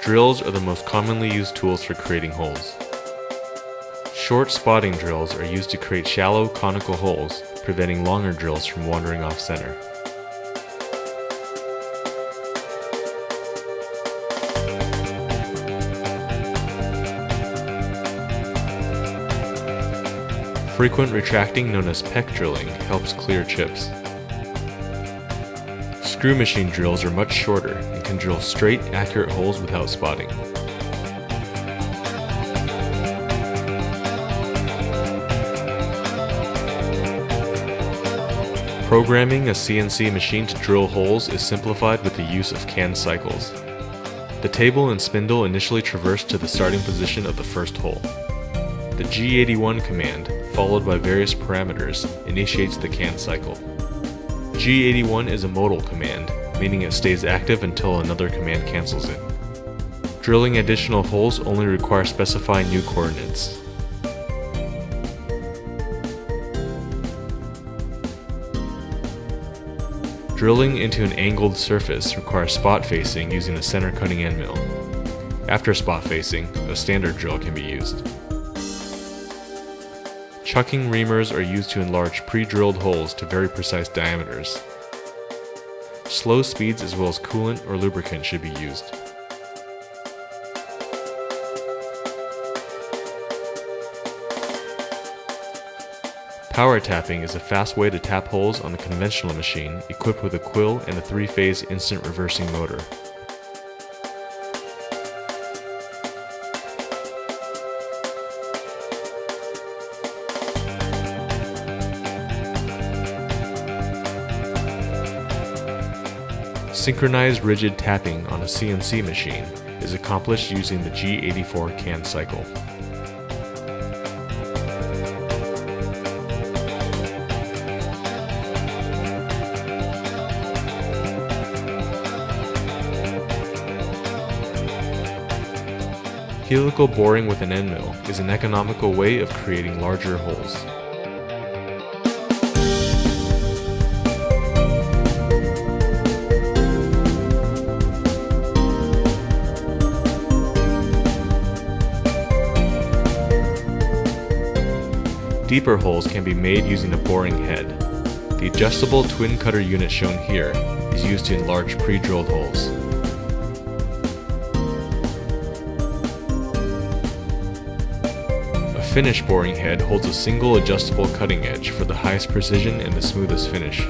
Drills are the most commonly used tools for creating holes. Short spotting drills are used to create shallow, conical holes, preventing longer drills from wandering off center. Frequent retracting, known as peck drilling, helps clear chips. Screw machine drills are much shorter and can drill straight, accurate holes without spotting. Programming a CNC machine to drill holes is simplified with the use of canned cycles. The table and spindle initially traverse to the starting position of the first hole. The G81 command, followed by various parameters, initiates the canned cycle. G81 is a modal command, meaning it stays active until another command cancels it. Drilling additional holes only requires specifying new coordinates. Drilling into an angled surface requires spot facing using a center cutting end mill. After spot facing, a standard drill can be used. Chucking reamers are used to enlarge pre-drilled holes to very precise diameters. Slow speeds as well as coolant or lubricant should be used. Power tapping is a fast way to tap holes on a conventional machine equipped with a quill and a 3-phase instant reversing motor. Synchronized rigid tapping on a CNC machine is accomplished using the G84 canned cycle. Helical boring with an end mill is an economical way of creating larger holes. Deeper holes can be made using a boring head. The adjustable twin cutter unit shown here is used to enlarge pre-drilled holes. A finish boring head holds a single adjustable cutting edge for the highest precision and the smoothest finish.